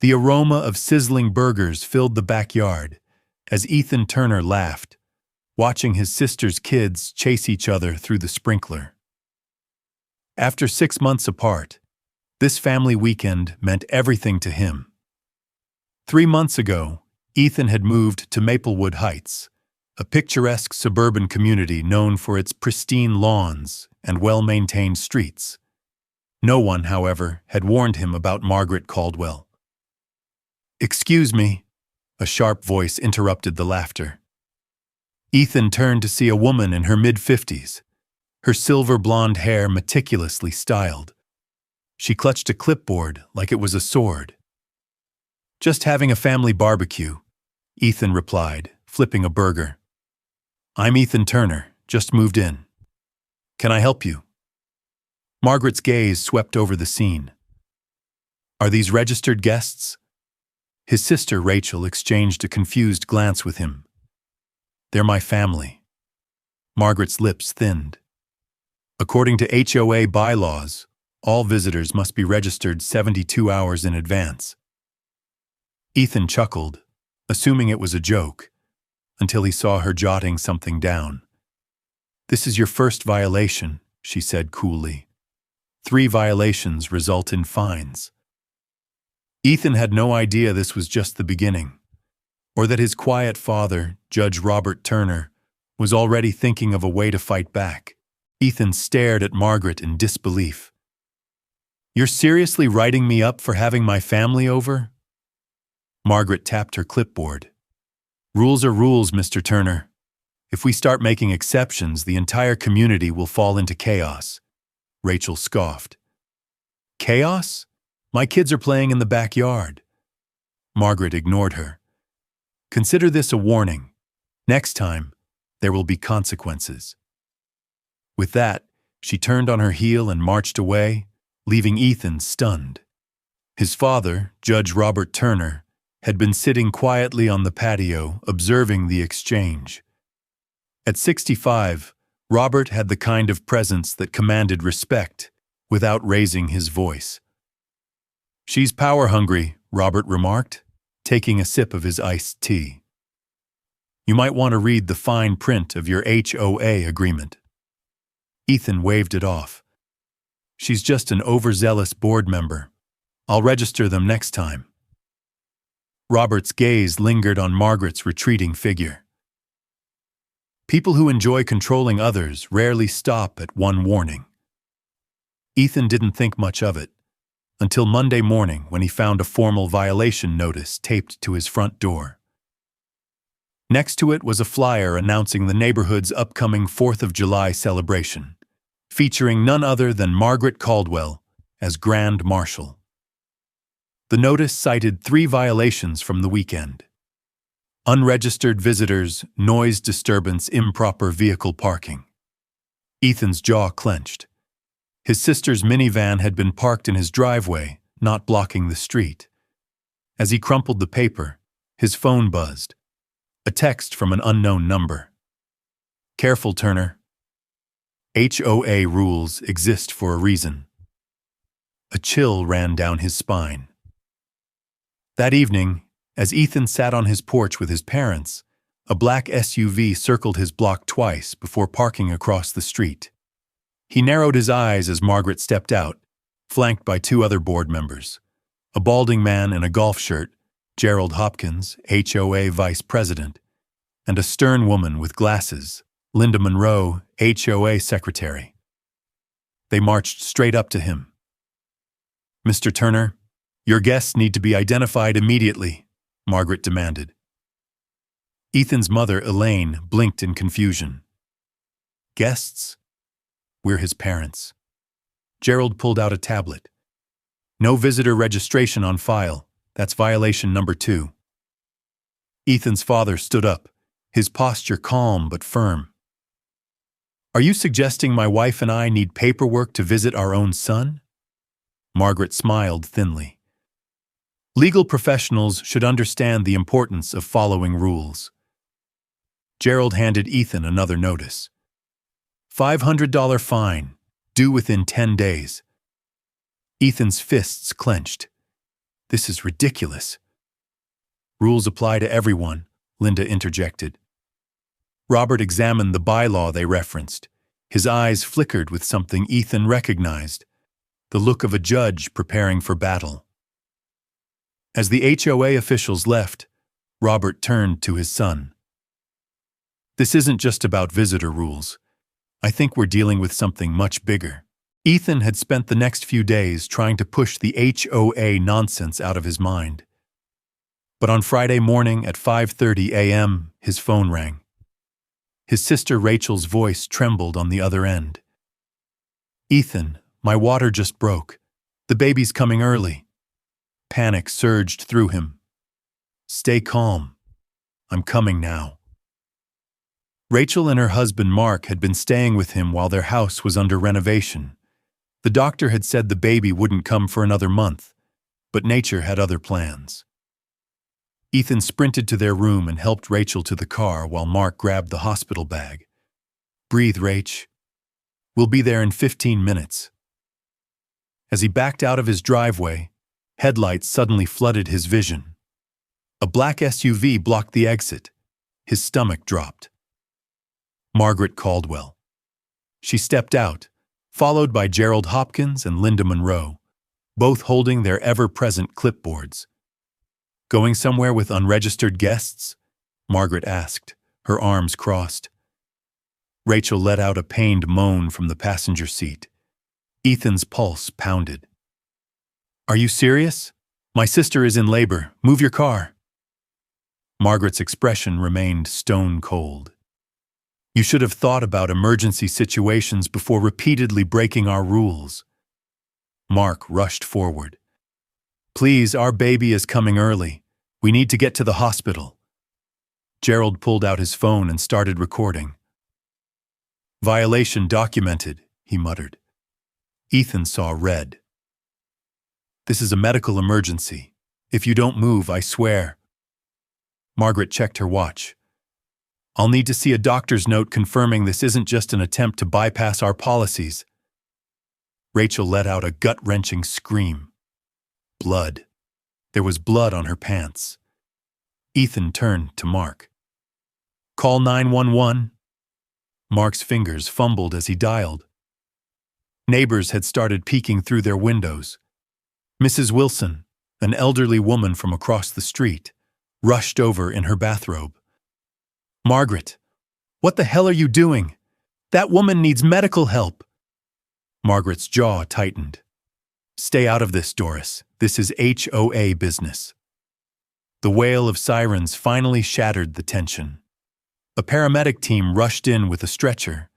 The aroma of sizzling burgers filled the backyard as Ethan Turner laughed, watching his sister's kids chase each other through the sprinkler. After 6 months apart, this family weekend meant everything to him. 3 months ago, Ethan had moved to Maplewood Heights, a picturesque suburban community known for its pristine lawns and well-maintained streets. No one, however, had warned him about Margaret Caldwell. "Excuse me," a sharp voice interrupted the laughter. Ethan turned to see a woman in her mid-50s, her silver blonde hair meticulously styled. She clutched a clipboard like it was a sword. "Just having a family barbecue," Ethan replied, flipping a burger. "I'm Ethan Turner, just moved in. Can I help you?" Margaret's gaze swept over the scene. "Are these registered guests?" His sister Rachel exchanged a confused glance with him. "They're my family." Margaret's lips thinned. According to HOA bylaws, all visitors must be registered 72 hours in advance. Ethan chuckled, assuming it was a joke, until he saw her jotting something down. "This is your first violation," she said coolly. 3 violations result in fines." Ethan had no idea this was just the beginning, or that his quiet father, Judge Robert Turner, was already thinking of a way to fight back. Ethan stared at Margaret in disbelief. "You're seriously writing me up for having my family over?" Margaret tapped her clipboard. "Rules are rules, Mr. Turner. If we start making exceptions, the entire community will fall into chaos." Rachel scoffed. "Chaos? My kids are playing in the backyard." Margaret ignored her. "Consider this a warning. Next time, there will be consequences." With that, she turned on her heel and marched away, leaving Ethan stunned. His father, Judge Robert Turner, had been sitting quietly on the patio, observing the exchange. At 65, Robert had the kind of presence that commanded respect without raising his voice. "She's power-hungry," Robert remarked, taking a sip of his iced tea. "You might want to read the fine print of your HOA agreement." Ethan waved it off. "She's just an overzealous board member. I'll register them next time." Robert's gaze lingered on Margaret's retreating figure. People who enjoy controlling others rarely stop at one warning. Ethan didn't think much of it, until Monday morning when he found a formal violation notice taped to his front door. Next to it was a flyer announcing the neighborhood's upcoming 4th of July celebration, featuring none other than Margaret Caldwell as Grand Marshal. The notice cited 3 violations from the weekend: unregistered visitors, noise disturbance, improper vehicle parking. Ethan's jaw clenched. His sister's minivan had been parked in his driveway, not blocking the street. As he crumpled the paper, his phone buzzed. A text from an unknown number. "Careful, Turner. HOA rules exist for a reason." A chill ran down his spine. That evening, as Ethan sat on his porch with his parents, a black SUV circled his block twice before parking across the street. He narrowed his eyes as Margaret stepped out, flanked by 2 other board members: a balding man in a golf shirt, Gerald Hopkins, HOA Vice President, and a stern woman with glasses, Linda Monroe, HOA Secretary. They marched straight up to him. "Mr. Turner, your guests need to be identified immediately," Margaret demanded. Ethan's mother, Elaine, blinked in confusion. "Guests? We're his parents." Gerald pulled out a tablet. "No visitor registration on file. That's violation number 2. Ethan's father stood up, his posture calm but firm. "Are you suggesting my wife and I need paperwork to visit our own son?" Margaret smiled thinly. "Legal professionals should understand the importance of following rules." Gerald handed Ethan another notice. $500 fine, due within 10 days. Ethan's fists clenched. This is ridiculous. Rules apply to everyone, Linda interjected. Robert examined the bylaw they referenced. His eyes flickered with something Ethan recognized, the look of a judge preparing for battle. As the HOA officials left, Robert turned to his son. This isn't just about visitor rules. I think we're dealing with something much bigger. Ethan had spent the next few days trying to push the HOA nonsense out of his mind. But on Friday morning at 5:30 a.m., his phone rang. His sister Rachel's voice trembled on the other end. "Ethan, my water just broke. The baby's coming early." Panic surged through him. "Stay calm. I'm coming now." Rachel and her husband Mark had been staying with him while their house was under renovation. The doctor had said the baby wouldn't come for another month, but nature had other plans. Ethan sprinted to their room and helped Rachel to the car while Mark grabbed the hospital bag. "Breathe, Rach. We'll be there in 15 minutes. As he backed out of his driveway, headlights suddenly flooded his vision. A black SUV blocked the exit. His stomach dropped. Margaret Caldwell. She stepped out, followed by Gerald Hopkins and Linda Monroe, both holding their ever-present clipboards. "Going somewhere with unregistered guests?" Margaret asked, her arms crossed. Rachel let out a pained moan from the passenger seat. Ethan's pulse pounded. "Are you serious? My sister is in labor. Move your car." Margaret's expression remained stone cold. "You should have thought about emergency situations before repeatedly breaking our rules." Mark rushed forward. "Please, our baby is coming early. We need to get to the hospital." Gerald pulled out his phone and started recording. "Violation documented," he muttered. Ethan saw red. "This is a medical emergency. If you don't move, I swear." Margaret checked her watch. "I'll need to see a doctor's note confirming this isn't just an attempt to bypass our policies." Rachel let out a gut-wrenching scream. Blood. There was blood on her pants. Ethan turned to Mark. "Call 911. Mark's fingers fumbled as he dialed. Neighbors had started peeking through their windows. Mrs. Wilson, an elderly woman from across the street, rushed over in her bathrobe. "Margaret, what the hell are you doing? That woman needs medical help." Margaret's jaw tightened. "Stay out of this, Doris. This is HOA business." The wail of sirens finally shattered the tension. A paramedic team rushed in with a stretcher.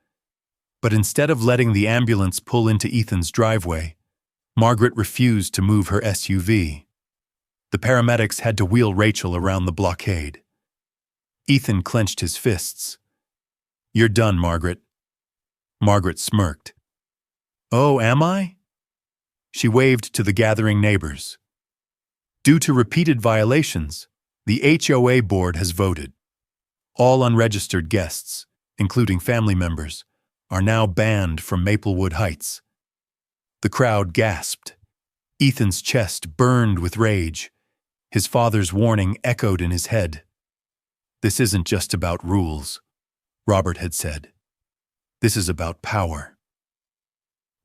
But instead of letting the ambulance pull into Ethan's driveway, Margaret refused to move her SUV. The paramedics had to wheel Rachel around the blockade. Ethan clenched his fists. "You're done, Margaret." Margaret smirked. "Oh, am I?" She waved to the gathering neighbors. "Due to repeated violations, the HOA board has voted. All unregistered guests, including family members, are now banned from Maplewood Heights." The crowd gasped. Ethan's chest burned with rage. His father's warning echoed in his head. "This isn't just about rules," Robert had said. "This is about power."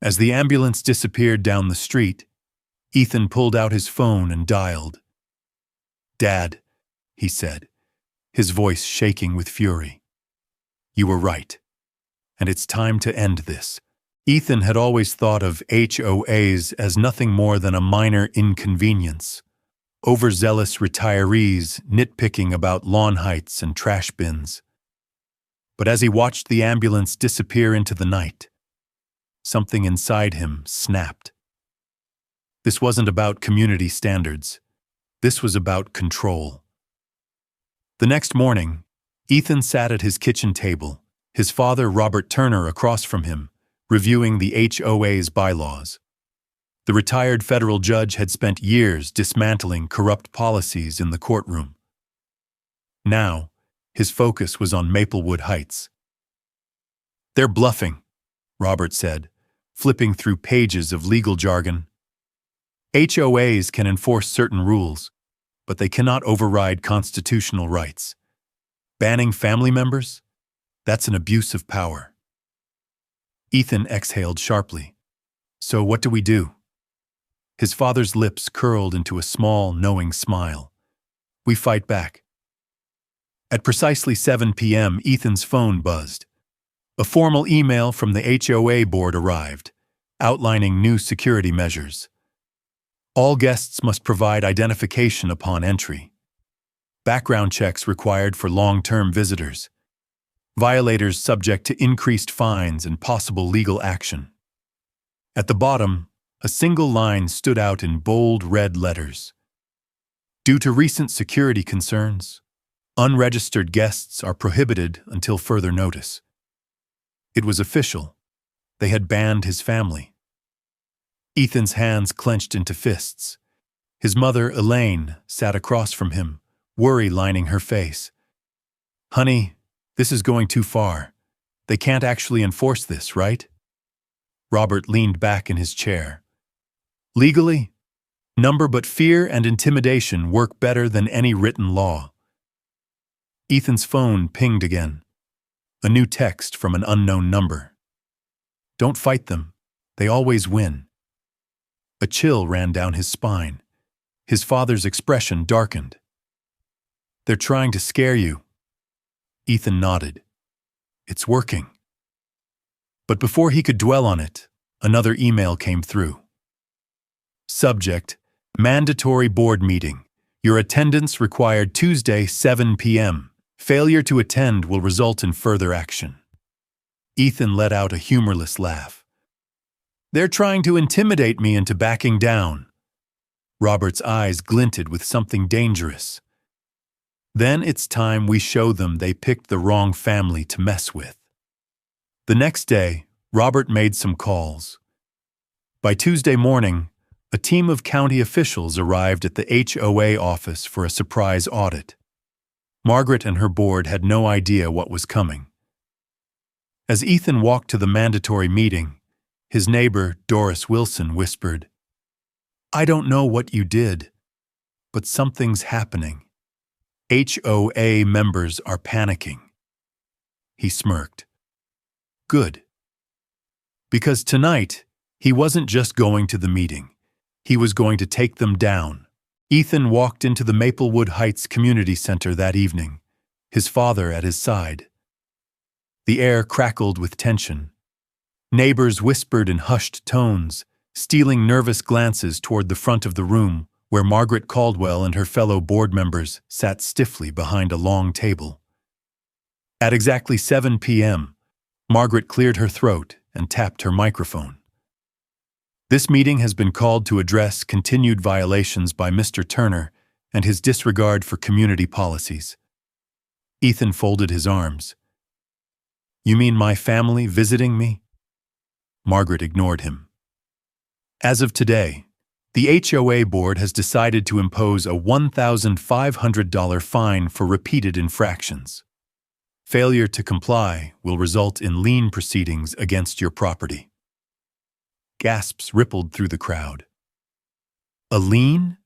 As the ambulance disappeared down the street, Ethan pulled out his phone and dialed. "Dad," he said, his voice shaking with fury. "You were right. And it's time to end this." Ethan had always thought of HOAs as nothing more than a minor inconvenience. Overzealous retirees nitpicking about lawn heights and trash bins. But as he watched the ambulance disappear into the night, something inside him snapped. This wasn't about community standards. This was about control. The next morning, Ethan sat at his kitchen table, his father, Robert Turner, across from him, reviewing the HOA's bylaws. The retired federal judge had spent years dismantling corrupt policies in the courtroom. Now, his focus was on Maplewood Heights. "They're bluffing," Robert said, flipping through pages of legal jargon. HOAs can enforce certain rules, but they cannot override constitutional rights. Banning family members? That's an abuse of power. Ethan exhaled sharply. So what do we do? His father's lips curled into a small, knowing smile. We fight back. At precisely 7 p.m., Ethan's phone buzzed. A formal email from the HOA board arrived, outlining new security measures. All guests must provide identification upon entry. Background checks required for long-term visitors. Violators subject to increased fines and possible legal action. At the bottom, a single line stood out in bold red letters. Due to recent security concerns, unregistered guests are prohibited until further notice. It was official. They had banned his family. Ethan's hands clenched into fists. His mother, Elaine, sat across from him, worry lining her face. Honey, this is going too far. They can't actually enforce this, right? Robert leaned back in his chair. Legally, but fear and intimidation work better than any written law. Ethan's phone pinged again. A new text from an unknown number. Don't fight them. They always win. A chill ran down his spine. His father's expression darkened. They're trying to scare you. Ethan nodded. It's working. But before he could dwell on it, another email came through. Subject: Mandatory board meeting. Your attendance required Tuesday, 7 p.m. Failure to attend will result in further action. Ethan let out a humorless laugh. They're trying to intimidate me into backing down. Robert's eyes glinted with something dangerous. Then it's time we show them they picked the wrong family to mess with. The next day, Robert made some calls. By Tuesday morning, a team of county officials arrived at the HOA office for a surprise audit. Margaret and her board had no idea what was coming. As Ethan walked to the mandatory meeting, his neighbor, Doris Wilson, whispered, I don't know what you did, but something's happening. HOA members are panicking. He smirked. Good. Because tonight, he wasn't just going to the meeting. He was going to take them down. Ethan walked into the Maplewood Heights Community Center that evening, his father at his side. The air crackled with tension. Neighbors whispered in hushed tones, stealing nervous glances toward the front of the room where Margaret Caldwell and her fellow board members sat stiffly behind a long table. At exactly 7 p.m., Margaret cleared her throat and tapped her microphone. This meeting has been called to address continued violations by Mr. Turner and his disregard for community policies. Ethan folded his arms. You mean my family visiting me? Margaret ignored him. As of today, the HOA board has decided to impose a $1,500 fine for repeated infractions. Failure to comply will result in lien proceedings against your property. Gasps rippled through the crowd. A lien?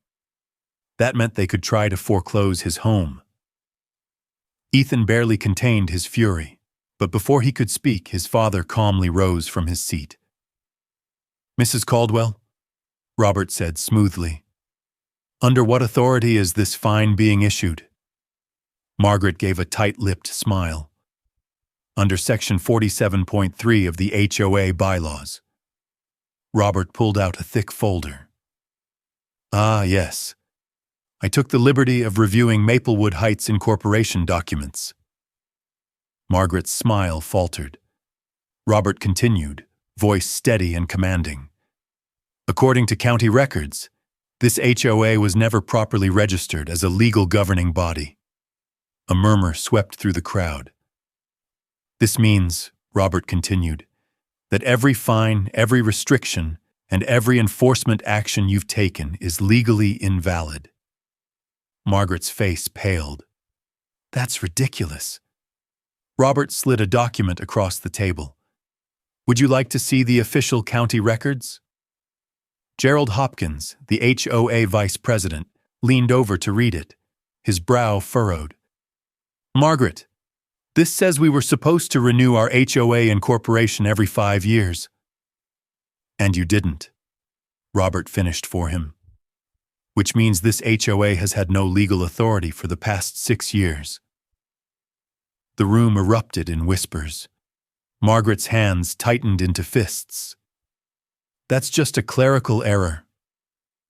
That meant they could try to foreclose his home. Ethan barely contained his fury, but before he could speak, his father calmly rose from his seat. Mrs. Caldwell, Robert said smoothly, under what authority is this fine being issued? Margaret gave a tight-lipped smile. Under Section 47.3 of the HOA bylaws. Robert pulled out a thick folder. Ah, yes. I took the liberty of reviewing Maplewood Heights Incorporation documents. Margaret's smile faltered. Robert continued, voice steady and commanding. According to county records, this HOA was never properly registered as a legal governing body. A murmur swept through the crowd. This means, Robert continued, that every fine, every restriction, and every enforcement action you've taken is legally invalid. Margaret's face paled. That's ridiculous. Robert slid a document across the table. Would you like to see the official county records? Gerald Hopkins, the HOA vice president, leaned over to read it, his brow furrowed. Margaret, this says we were supposed to renew our HOA incorporation every 5 years. And you didn't. Robert finished for him. Which means this HOA has had no legal authority for the past 6 years. The room erupted in whispers. Margaret's hands tightened into fists. That's just a clerical error.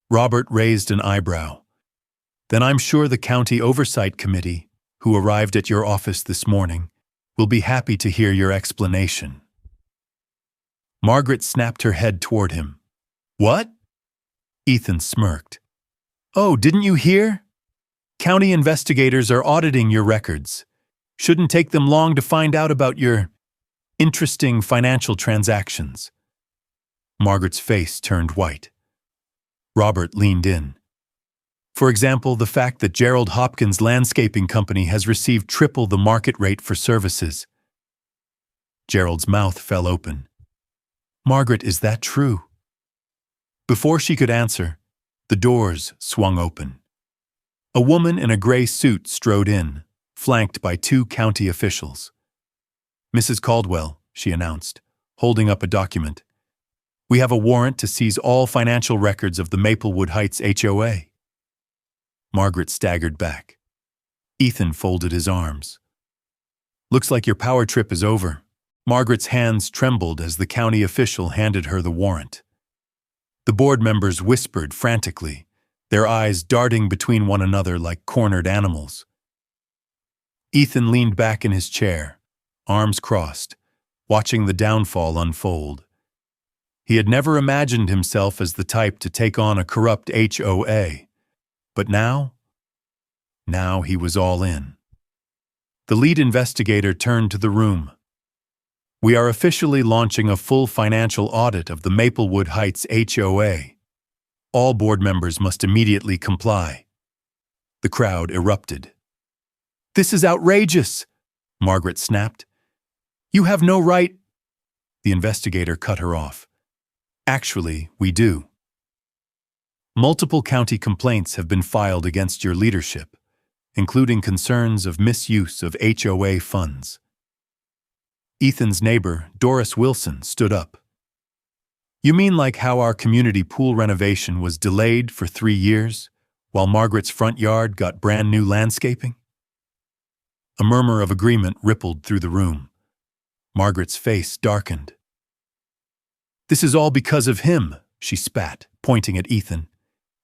Robert raised an eyebrow. Then I'm sure the County Oversight Committee, who arrived at your office this morning, will be happy to hear your explanation. Margaret snapped her head toward him. What? Ethan smirked. Oh, didn't you hear? County investigators are auditing your records. Shouldn't take them long to find out about your interesting financial transactions. Margaret's face turned white. Robert leaned in. For example, the fact that Gerald Hopkins Landscaping Company has received triple the market rate for services. Gerald's mouth fell open. Margaret, is that true? Before she could answer, the doors swung open. A woman in a gray suit strode in, flanked by 2 county officials. Mrs. Caldwell, she announced, holding up a document. We have a warrant to seize all financial records of the Maplewood Heights HOA. Margaret staggered back. Ethan folded his arms. Looks like your power trip is over. Margaret's hands trembled as the county official handed her the warrant. The board members whispered frantically, their eyes darting between one another like cornered animals. Ethan leaned back in his chair, arms crossed, watching the downfall unfold. He had never imagined himself as the type to take on a corrupt HOA. But now he was all in. The lead investigator turned to the room. We are officially launching a full financial audit of the Maplewood Heights HOA. All board members must immediately comply. The crowd erupted. This is outrageous, Margaret snapped. You have no right. The investigator cut her off. Actually, we do. Multiple county complaints have been filed against your leadership, including concerns of misuse of HOA funds. Ethan's neighbor, Doris Wilson, stood up. You mean like how our community pool renovation was delayed for 3 years, while Margaret's front yard got brand new landscaping? A murmur of agreement rippled through the room. Margaret's face darkened. This is all because of him, she spat, pointing at Ethan.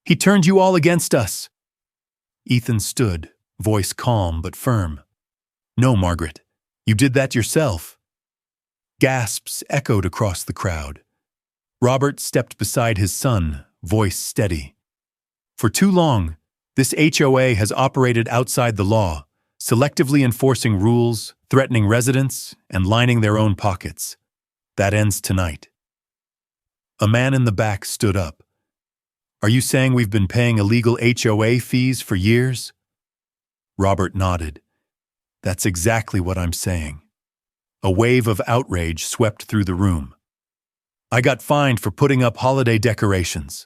He turned you all against us. Ethan stood, voice calm but firm. No, Margaret, you did that yourself. Gasps echoed across the crowd. Robert stepped beside his son, voice steady. For too long, this HOA has operated outside the law, selectively enforcing rules, threatening residents, and lining their own pockets. That ends tonight. A man in the back stood up. Are you saying we've been paying illegal HOA fees for years? Robert nodded. That's exactly what I'm saying. A wave of outrage swept through the room. I got fined for putting up holiday decorations.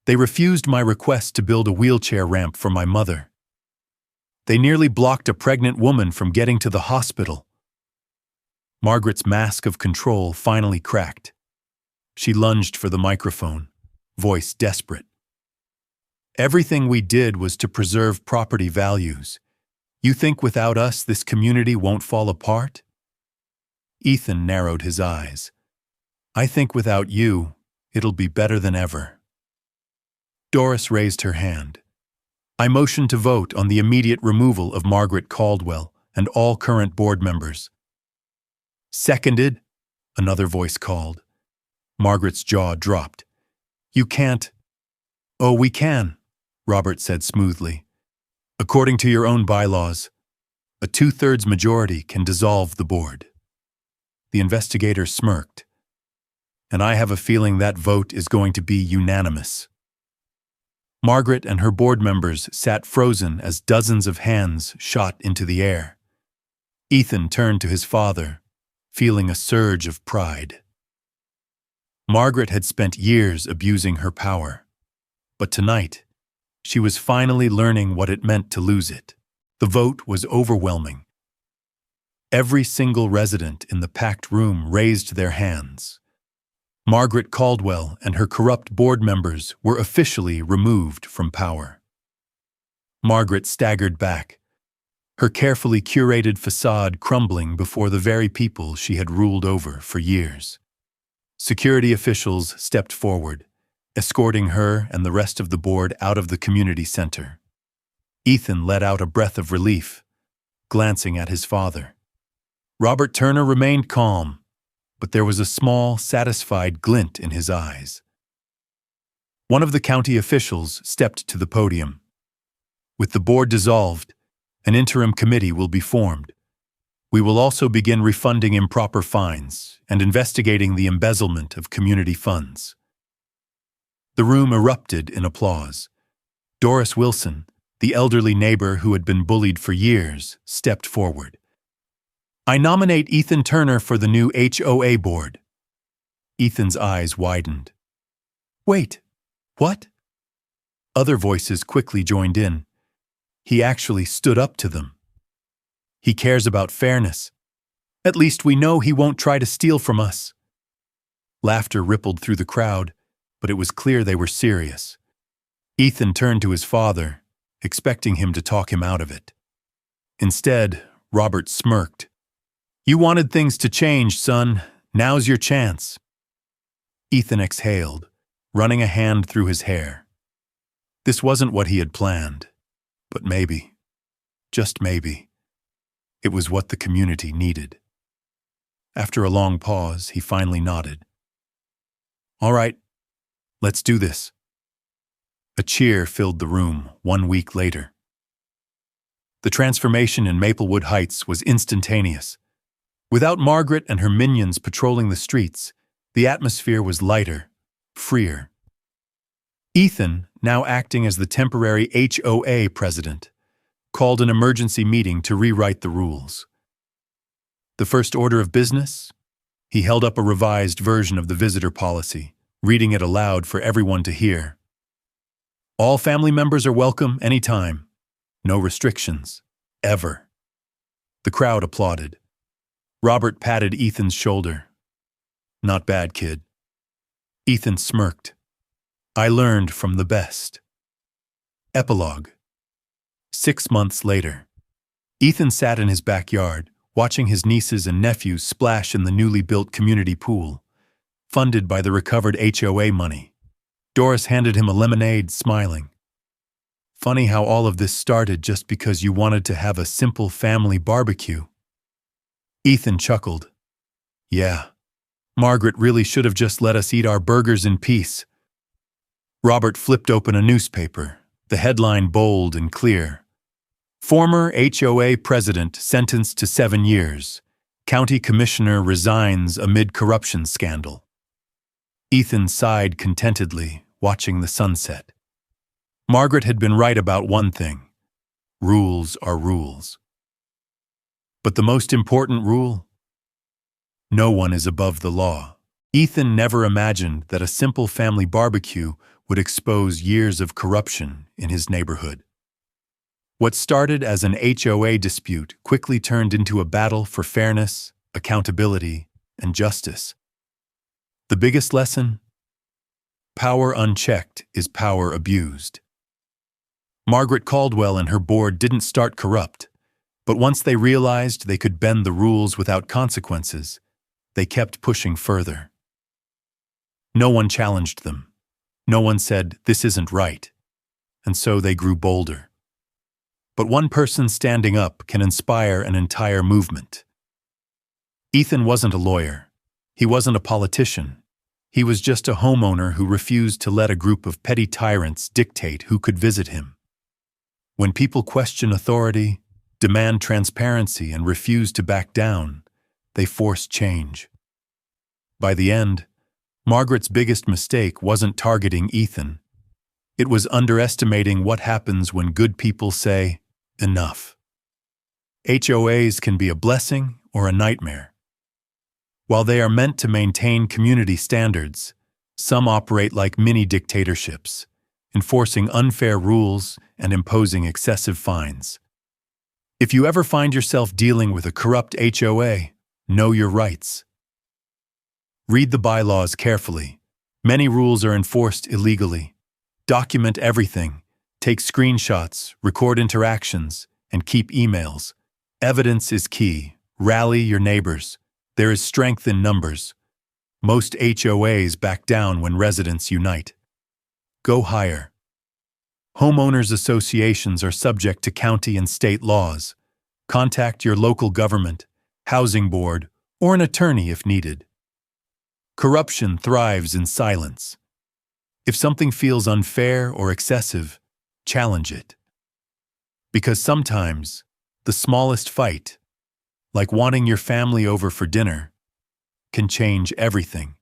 They refused my request to build a wheelchair ramp for my mother. They nearly blocked a pregnant woman from getting to the hospital. Margaret's mask of control finally cracked. She lunged for the microphone, voice desperate. Everything we did was to preserve property values. You think without us this community won't fall apart? Ethan narrowed his eyes. I think without you, it'll be better than ever. Doris raised her hand. I motion to vote on the immediate removal of Margaret Caldwell and all current board members. Seconded, another voice called. Margaret's jaw dropped. You can't. Oh, we can, Robert said smoothly. According to your own bylaws, a 2/3 majority can dissolve the board. The investigator smirked. And I have a feeling that vote is going to be unanimous. Margaret and her board members sat frozen as dozens of hands shot into the air. Ethan turned to his father, feeling a surge of pride. Margaret had spent years abusing her power. But tonight, she was finally learning what it meant to lose it. The vote was overwhelming. Every single resident in the packed room raised their hands. Margaret Caldwell and her corrupt board members were officially removed from power. Margaret staggered back, her carefully curated facade crumbling before the very people she had ruled over for years. Security officials stepped forward, escorting her and the rest of the board out of the community center. Ethan let out a breath of relief, glancing at his father. Robert Turner remained calm, but there was a small, satisfied glint in his eyes. One of the county officials stepped to the podium. With the board dissolved, an interim committee will be formed. We will also begin refunding improper fines and investigating the embezzlement of community funds. The room erupted in applause. Doris Wilson, the elderly neighbor who had been bullied for years, stepped forward. I nominate Ethan Turner for the new HOA board. Ethan's eyes widened. Wait, what? Other voices quickly joined in. He actually stood up to them. He cares about fairness. At least we know he won't try to steal from us. Laughter rippled through the crowd, but it was clear they were serious. Ethan turned to his father, expecting him to talk him out of it. Instead, Robert smirked. You wanted things to change, son. Now's your chance. Ethan exhaled, running a hand through his hair. This wasn't what he had planned, but maybe, just maybe, it was what the community needed. After a long pause, he finally nodded. All right, let's do this. A cheer filled the room 1 week later. The transformation in Maplewood Heights was instantaneous. Without Margaret and her minions patrolling the streets, the atmosphere was lighter, freer. Ethan, now acting as the temporary HOA president, called an emergency meeting to rewrite the rules. The first order of business? He held up a revised version of the visitor policy, reading it aloud for everyone to hear. All family members are welcome anytime. No restrictions. Ever. The crowd applauded. Robert patted Ethan's shoulder. Not bad, kid. Ethan smirked. I learned from the best. Epilogue. 6 months later. Ethan sat in his backyard, watching his nieces and nephews splash in the newly built community pool, funded by the recovered HOA money. Doris handed him a lemonade, smiling. Funny how all of this started just because you wanted to have a simple family barbecue. Ethan chuckled. Yeah, Margaret really should have just let us eat our burgers in peace. Robert flipped open a newspaper, the headline bold and clear. Former HOA president sentenced to 7 years. County commissioner resigns amid corruption scandal. Ethan sighed contentedly, watching the sunset. Margaret had been right about one thing. Rules are rules. But the most important rule? No one is above the law. Ethan never imagined that a simple family barbecue would expose years of corruption in his neighborhood. What started as an HOA dispute quickly turned into a battle for fairness, accountability, and justice. The biggest lesson? Power unchecked is power abused. Margaret Caldwell and her board didn't start corrupt, but once they realized they could bend the rules without consequences, they kept pushing further. No one challenged them. No one said, this isn't right. And so they grew bolder. But one person standing up can inspire an entire movement. Ethan wasn't a lawyer. He wasn't a politician. He was just a homeowner who refused to let a group of petty tyrants dictate who could visit him. When people question authority, demand transparency, and refuse to back down, they force change. By the end, Margaret's biggest mistake wasn't targeting Ethan. It was underestimating what happens when good people say, enough. HOAs can be a blessing or a nightmare. While they are meant to maintain community standards, some operate like mini dictatorships, enforcing unfair rules and imposing excessive fines. If you ever find yourself dealing with a corrupt HOA, know your rights. Read the bylaws carefully. Many rules are enforced illegally. Document everything. Take screenshots, record interactions, and keep emails. Evidence is key. Rally your neighbors. There is strength in numbers. Most HOAs back down when residents unite. Go higher. Homeowners associations are subject to county and state laws. Contact your local government, housing board, or an attorney if needed. Corruption thrives in silence. If something feels unfair or excessive, challenge it. Because sometimes, the smallest fight, like wanting your family over for dinner, can change everything.